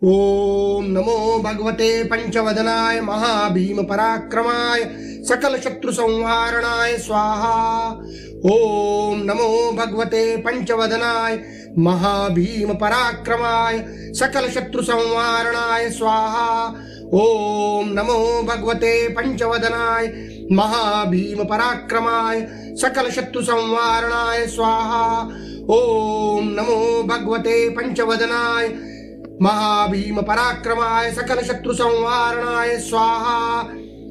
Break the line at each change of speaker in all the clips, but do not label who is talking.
ओम नमो भगवते पंचवदनाय महाभीम पराक्रमाय सकल शत्रु संहारणाय स्वाहा। ओम नमो भगवते पंचवदनाय महाभीम पराक्रमाय सकल शत्रु संहारणाय स्वाहा। ओम नमो भगवते पंचवदनाय महाभीम पराक्रमाय सकल शत्रु संहारणाय स्वाहा। ओम नमो भगवते पंचवदनाय महाभीम पराक्रमाय सकल शत्रु संहारणाय स्वाहा।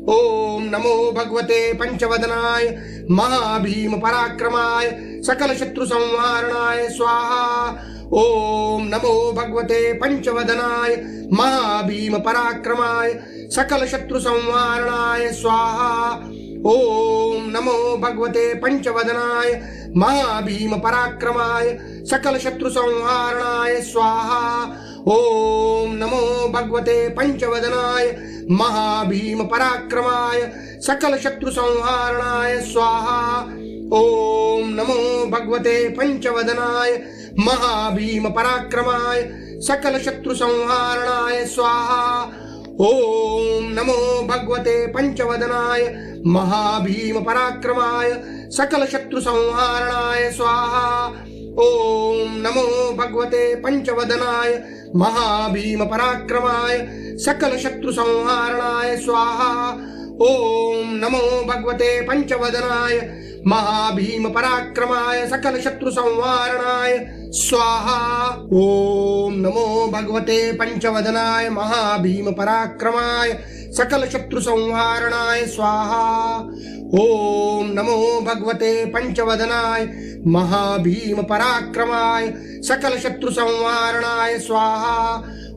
ओम नमो भगवते पंचवदनाय महाभीम पराक्रमाय सकल शत्रु संहारणाय स्वाहा। ओम नमो भगवते पंचवदनाय महाभीम पराक्रमाय सकल शत्रु संहारणाय स्वाहा। ओम नमो भगवते पंचवदनाय महाभीम पराक्रमाय सकल शत्रु संहारणाय स्वाहा। ओम नमो भगवते पंचवदनाय महाभीम पराक्रमाय सकल शत्रु संहारणाय स्वाहा। ओम नमो भगवते पंचवदनाय महाभीम पराक्रमाय सकल शत्रु संहारणाय स्वाहा। ओम नमो भगवते पंचवदनाय महाभीम पराक्रमाय सकल शत्रु संहारणाय स्वाहा। ओम नमो भगवते पंचवदनाय महाभीम पराक्रमाय सकल शत्रु संहारणाय स्वाहा। ओम नमो भगवते पंचवदनाय महाभीम पराक्रमाय सकल शत्रु संहारणाय स्वाहा। ओम नमो भगवते पंचवदनाय महाभीम पराक्रमाय सकल शत्रु संहारणाय स्वाहा। ओम नमो भगवते पंचवदनाय महाभीम पराक्रमाय सकल शत्रु संहारणाय स्वाहा।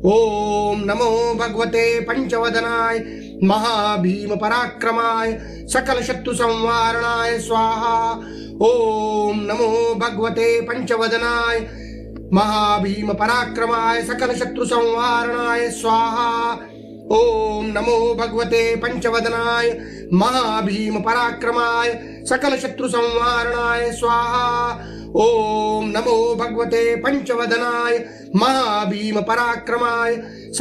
ओम नमो भगवते पंचवदनाय महाभीम पराक्रमाय सकल शत्रु संहारणाय स्वाहा। ओम नमो भगवते पंचवदनाय महाभीम पराक्रमाय सकल शत्रु संहारणाय स्वाहा। ओम नमो भगवते पंचवदनाय महाभीम पराक्रमाय सकल शत्रु संहारणाय स्वाहा। ओम नमो भगवते पंचवदनाय महाभीम पराक्रमाय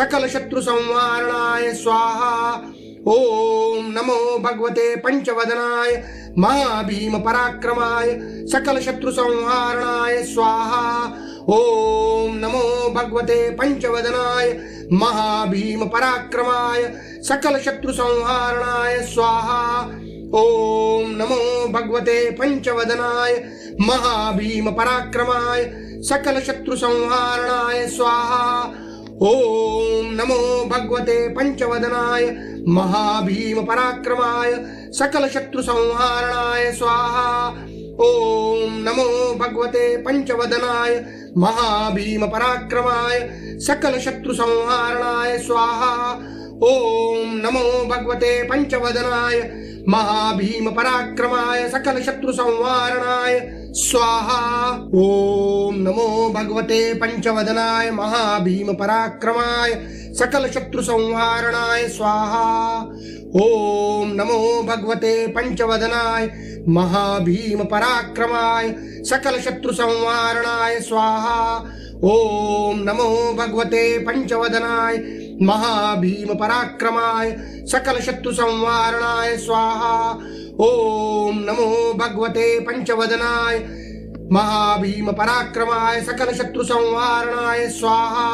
सकल शत्रु संहारणाय स्वाहा। ओम नमो भगवते पंचवदनाय महाभीम पराक्रमाय सकल शत्रु संहारणाय स्वाहा। ओम नमो भगवते पंचवदनाय महाभीम पराक्रमाय सकल शत्रु संहारणाय स्वाहा। ओम नमो भगवते पंचवदनाय महाभीम पराक्रमाय सकल शत्रु संहारणाय स्वाहा। ओम नमो भगवते पंचवदनाय महाभीम पराक्रमाय सकल शत्रु संहारणाय स्वाहा। ओम नमो भगवते पंचवदनाय महाभीम पराक्रमाय सकल शत्रु संहारणाय स्वाहा। ओम नमो भगवते पंचवदनाय महाभीम पराक्रमाय सकल शत्रु संहारणाय स्वाहा। ओम नमो भगवते पंचवदनाय महाभीम पराक्रमाय सकल शत्रु संहारणाय स्वाहा। ओम नमो भगवते पंचवदनाय महाभीम पराक्रमाय सकल शत्रु संहारणाय स्वाहा। ओम नमो भगवते पंचवदनाय महाभीम पराक्रमाय सकल शत्रु संहारणाय स्वाहा। ओम नमो भगवते पंचवदनाय महाभीम पराक्रमाय सकल शत्रु संहारणाय स्वाहा।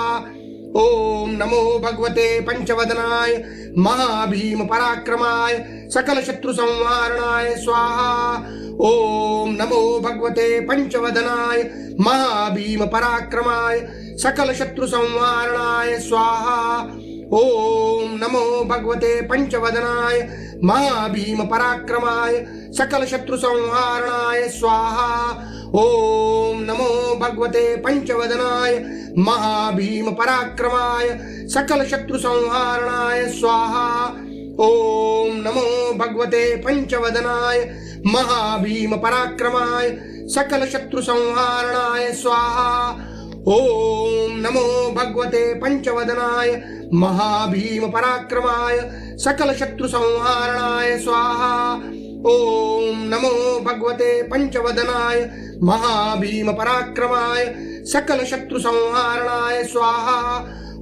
ओम नमो भगवते पंचवदनाय महाभीम पराक्रमाय सकल शत्रु संहारणाय स्वाहा। ओम नमो भगवते पंचवदनाय महाभीम पराक्रमाय सकल शत्रु संहारणाय स्वाहा। ओम नमो भगवते पंचवदनाय महाभीम पराक्रमाय सकल शत्रु संहारणाय स्वाहा। ओम नमो भगवते पंचवदनाय महाभीम पराक्रमाय सकल शत्रु संहारणाय स्वाहा। ओम नमो भगवते पंचवदनाय महाभीम पराक्रमाय सकल शत्रु संहारणाय स्वाहा। ओम नमो भगवते पंचवदनाय महाभीम पराक्रमाय सकल शत्रु संहारणाय स्वाहा। ओम नमो भगवते पंचवदनाय महाभीम पराक्रमाय सकल शत्रु संहारणाय स्वाहा।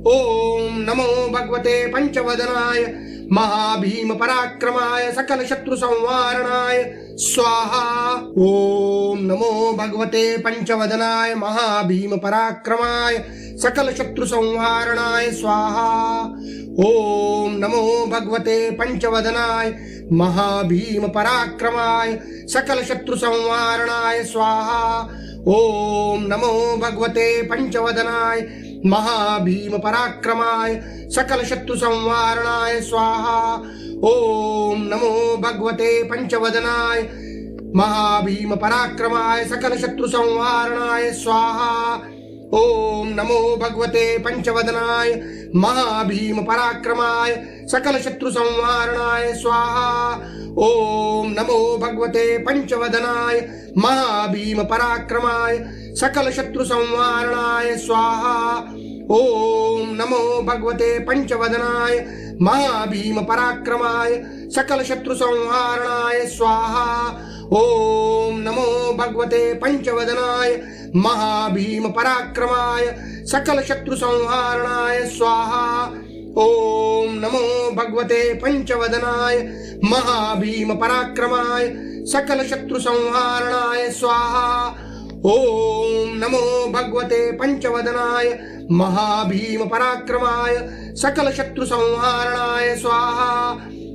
ओम नमो भगवते पंचवदनाय महाभीम पराक्रमाय सकल शत्रु संवारणाय स्वाहा। ओम नमो भगवते पंचवदनाय महाभीम पराक्रमाय सकल शत्रु संहारणाय स्वाहा। ओम नमो भगवते पंचवदनाय महाभीम पराक्रमाय सकल शत्रु संहारणाय स्वाहा। ओम नमो भगवते पंचवदनाय महाभीम पराक्रमाय सकल शत्रु संहारणाय स्वाहा। ओम नमो भगवते पंचवदनाय महाभीम पराक्रमाय सकल शत्रु संहारणाय स्वाहा। ओम नमो भगवते पंचवदनाय महाभीम पराक्रमाय सकल शत्रु संहारणाय स्वाहा। ओम नमो भगवते पंचवदनाय महाभीम पराक्रमाय सकल शत्रु संहारणाय स्वाहा। ओम नमो भगवते पंचवदनाय महाभीम पराक्रमाय सकल शत्रु संहारणाय स्वाहा। ओम नमो भगवते पंचवदनाय महाभीम पराक्रमाय सकल शत्रु संहारणाय स्वाहा। ओम नमो भगवते पंचवदनाय महाभीम पराक्रमाय सकल शत्रु संहारणाय स्वाहा। ओम नमो भगवते पंचवदनाय महाभीम पराक्रमाय सकल शत्रु संहारणाय स्वाहा।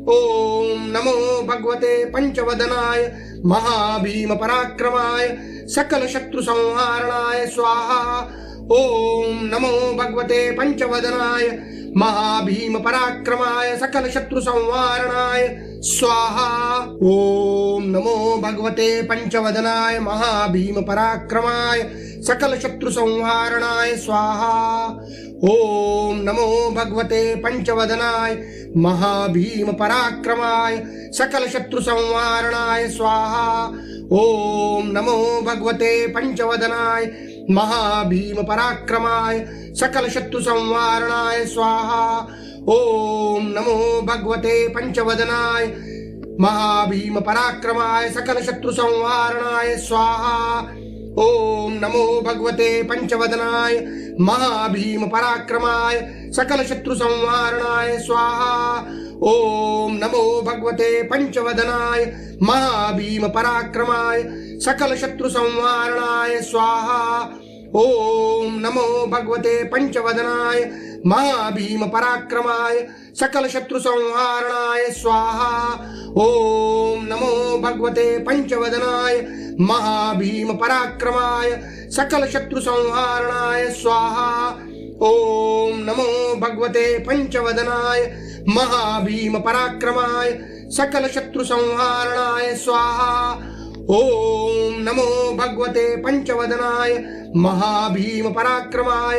ओम नमो भगवते पंचवदनाय महाभीम पराक्रमाय सकल शत्रु संहारणाय स्वाहा। ओम नमो भगवते पंचवदनाय महाभीम पराक्रमाय सकल शत्रु संहारणाय स्वाहा। ओम नमो भगवते पंचवदनाय महाभीम पराक्रमाय सकल शत्रु संहारणाय स्वाहा। ओम नमो भगवते पंचवदनाय महाभीम पराक्रमाय सकल शत्रु संहारणाय स्वाहा। ओम नमो भगवते पंचवदनाय महाभीम पराक्रमाय सकल शत्रु संहारणाय स्वाहा। ओम नमो भगवते पंचवदनाय महाभीम पराक्रमाय सकल शत्रु संहारणाय स्वाहा। ओम नमो भगवते पंचवदनाय महाभीम पराक्रमाय सकल शत्रु संहारणाय स्वाहा। ओम नमो भगवते पंचवदनाय महाभीम पराक्रमाय सकल शत्रु संहारणाय स्वाहा। ओम नमो भगवते पंचवदनाय महाभीम पराक्रमाय सकल शत्रु संहारणाय स्वाहा। ओम नमो भगवते पंचवदनाय महाभीम पराक्रमाय सकल शत्रु संहारणाय स्वाहा। ओम नमो भगवते पंचवदनाय महाभीम पराक्रमाय सकल शत्रु संहारणाय स्वाहा। ओम नमो भगवते पंचवदनाय महाभीम पराक्रमाय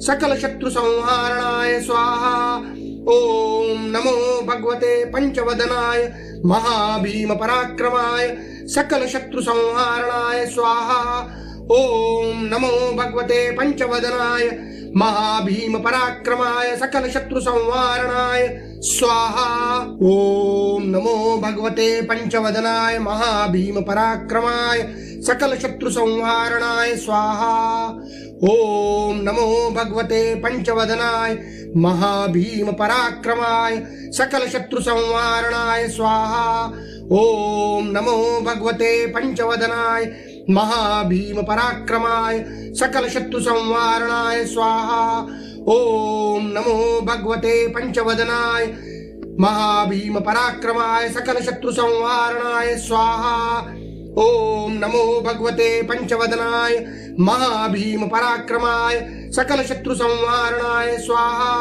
सकल शत्रु संहारणाय स्वाहा। ओम नमो भगवते पंचवदनाय महाभीम पराक्रमाय सकल शत्रु संहारणाय स्वाहा। ओम नमो भगवते पंचवदनाय महाभीम पराक्रमाय सकल शत्रु संहारणाय स्वाहा। ओम नमो भगवते पंचवदनाय महाभीम पराक्रमाय सकल शत्रु संहारणाय स्वाहा। ओम नमो भगवते पंचवदनाय महाभीम पराक्रमाय सकल शत्रु संहारणाय स्वाहा। ओम नमो भगवते पंचवदनाय महाभीम पराक्रमाय सकल शत्रु संहारणाय स्वाहा। ओम नमो भगवते पंचवदनाय महाभीम पराक्रमाय सकल शत्रु संहारणाय स्वाहा। ओम नमो भगवते पंचवदनाय महाभीम पराक्रमाय सकल शत्रु संहारणाय स्वाहा।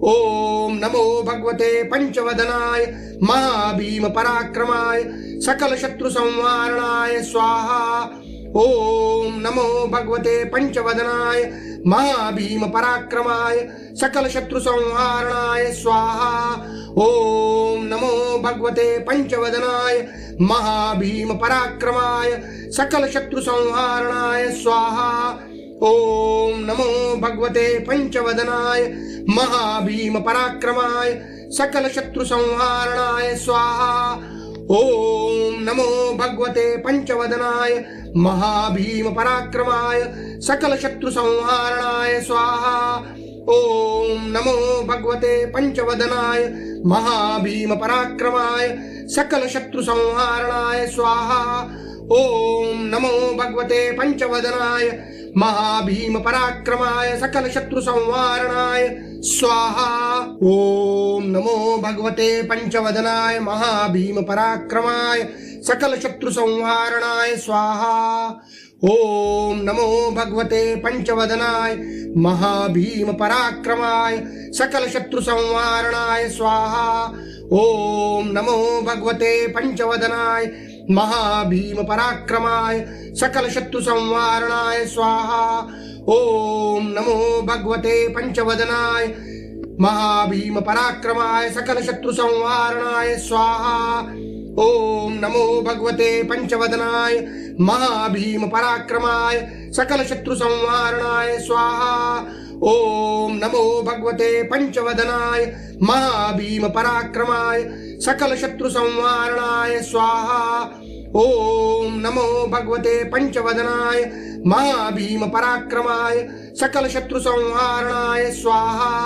ओम नमो भगवते पंचवदनाय महाभीम पराक्रमाय सकल शत्रु संहारणाय स्वाहा। ओम नमो भगवते पंचवदनाय महाभीम पराक्रमाय सकल शत्रु संहारणाय स्वाहा। ओम नमो भगवते पंचवदनाय महाभीम पराक्रमाय सकल शत्रु संहारणाय स्वाहा। ओम नमो भगवते पंचवदनाय महाभीम पराक्रमाय सकल शत्रु संहारणाय स्वाहा। ओम नमो भगवते पंचवदनाय महाभीम पराक्रमाय सकल शत्रु संहारणाय स्वाहा। ओम नमो भगवते पंचवदनाय महाभीम पराक्रमाय सकल शत्रु संहारणाय स्वाहा। ओम नमो भगवते पंचवदनाय महाभीम पराक्रमाय सकल शत्रु संहारणाय स्वाहा। ओम नमो भगवते पंचवदनाय महाभीम पराक्रमाय सकल शत्रु संहारणाय स्वाहा। ओम नमो भगवते पंचवदनाय महाभीम पराक्रमाय सकल शत्रु संहारणाय स्वाहा। ओम नमो भगवते पंचवदनाय महाभीम पराक्रमाय सकल शत्रु संहारणाय स्वाहा। ओम नमो भगवते पंचवदनाय महाभीम पराक्रमाय सकल शत्रु संहारणाय स्वाहा। ओम नमो भगवते पंचवदनाय महाभीम पराक्रमाय सकल शत्रु संहारणाय स्वाहा। ओम नमो भगवते पंचवदनाय महाभीम पराक्रमाय सकल शत्रु संहारणाय स्वाहा। ओम नमो भगवते पंचवदनाय महाभीम पराक्रमाय सकल शत्रु संहारणाय स्वाहा।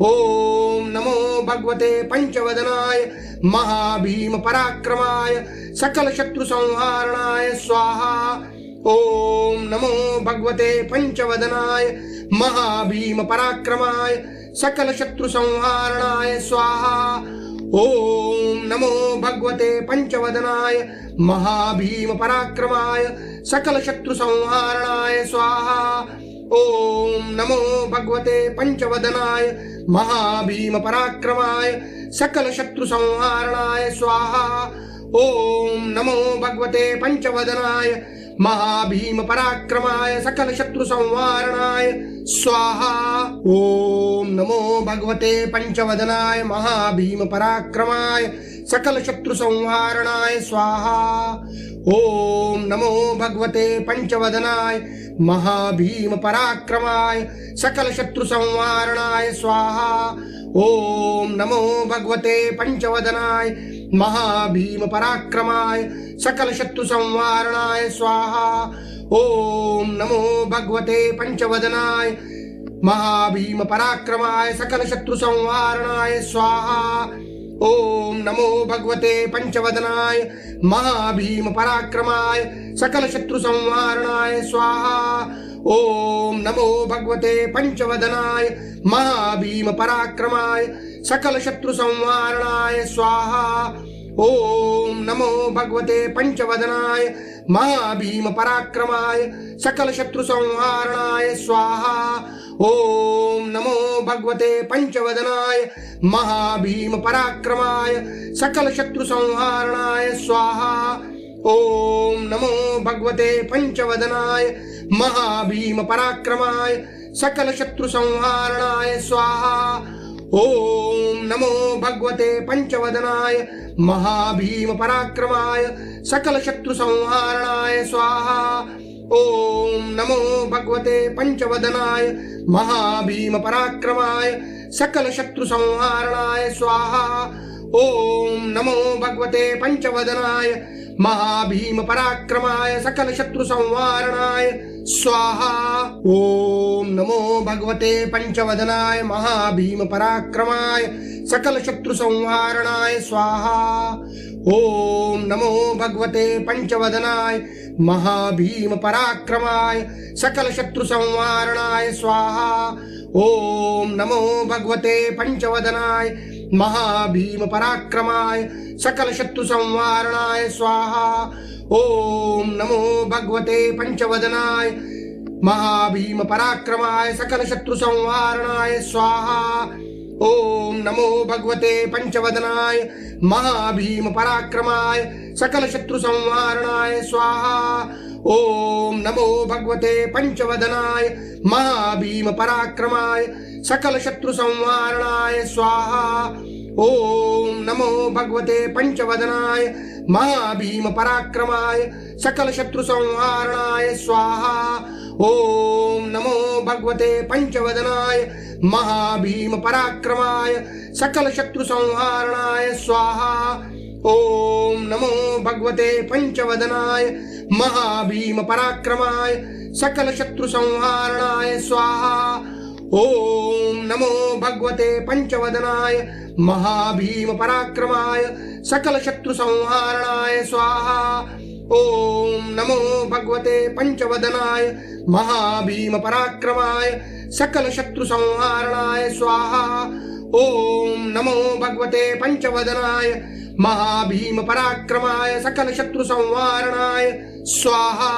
ओम नमो भगवते पंचवदनाय महाभीम पराक्रमाय सकल शत्रु संहारणाय स्वाहा। ओम नमो भगवते पंचवदनाय महाभीम पराक्रमाय सकल शत्रु संहारणाय स्वाहा। ओम नमो भगवते पंचवदनाय महाभीम पराक्रमाय सकल शत्रु संहारणाय स्वाहा। ओम नमो भगवते पंचवदनाय महाभीम पराक्रमाय सकल शत्रु संहारणाय स्वाहा। ओम नमो भगवते पंचवदनाय महाभीम पराक्रमाय सकल शत्रु संहारणाय स्वाहा। ओम नमो भगवते पंचवदनाय महाभीम पराक्रमाय सकल शत्रु संहारणाय स्वाहा। ओम नमो भगवते पंचवदनाय महाभीम पराक्रमाय सकल शत्रु संहारणाय स्वाहा। ओम नमो भगवते पंचवदनाय महाभीम पराक्रमाय सकल शत्रु संहारणाय स्वाहा। ओम नमो भगवते पंचवदनाय महाभीम पराक्रमाय सकल शत्रु संहारणाय स्वाहा। ओम नमो भगवते पंचवदनाय महाभीम पराक्रमाय सकल शत्रु संहारणाय स्वाहा। ओम नमो भगवते पंचवदनाय महाभीम पराक्रमाय सकल शत्रु संहारणाय स्वाहा। ओम नमो भगवते पंचवदनाय महाभीम पराक्रमाय सकल शत्रु संहारणाय स्वाहा। ओम नमो भगवते पंचवदनाय महाभीम पराक्रमाय सकल शत्रु संहारणाय स्वाहा। ओम नमो भगवते पंचवदनाय महाभीम पराक्रमाय सकल शत्रु संहारणाय स्वाहा। ओम नमो भगवते पंचवदनाय महाभीम पराक्रमाय सकल शत्रु संहारणाय स्वाहा। ओम नमो भगवते पंचवदनाय महाभीम पराक्रमाय सकल शत्रु संहारणाय स्वाहा। ओम नमो भगवते पंचवदनाय महाभीम पराक्रमाय सकल शत्रु संहारणाय स्वाहा। ओम नमो भगवते पंचवदनाय महाभीम पराक्रमाय सकल शत्रु संहारणाय स्वाहा। ओम नमो भगवते पंचवदनाय महाभीम पराक्रमाय सकल शत्रु संहारणाय स्वाहा। ओम नमो भगवते पंचवदनाय महाभीम पराक्रमाय सकल शत्रु संहारणाय स्वाहा। ओम नमो भगवते पंचवदनाय महाभीम पराक्रमाय सकल शत्रु संहारणाय स्वाहा। ओम नमो भगवते पंचवदनाय महाभीम पराक्रमाय सकल शत्रु संहारणाय स्वाहा। ओम नमो भगवते पंचवदनाय महाभीम पराक्रमाय सकल शत्रु संहारणाय स्वाहा। ओम नमो भगवते पंचवदनाय महाभीम पराक्रमाय सकल शत्रु संहारणाय स्वाहा। ओम नमो भगवते पंचवदनाय महाभीम पराक्रमाय सकल शत्रु संहारणाय स्वाहा। ओम नमो भगवते पंचवदनाय महाभीम पराक्रमाय सकल शत्रु संहारणाय स्वाहा। ओम नमो भगवते पंचवदनाय महाभीम पराक्रमाय सकल शत्रु संहारणाय स्वाहा। ओम नमो भगवते पंचवदनाय महाभीम पराक्रमाय सकल शत्रु संहारणाय स्वाहा। ओम नमो भगवते पंचवदनाय महाभीम पराक्रमाय सकल शत्रु संहारणाय स्वाहा।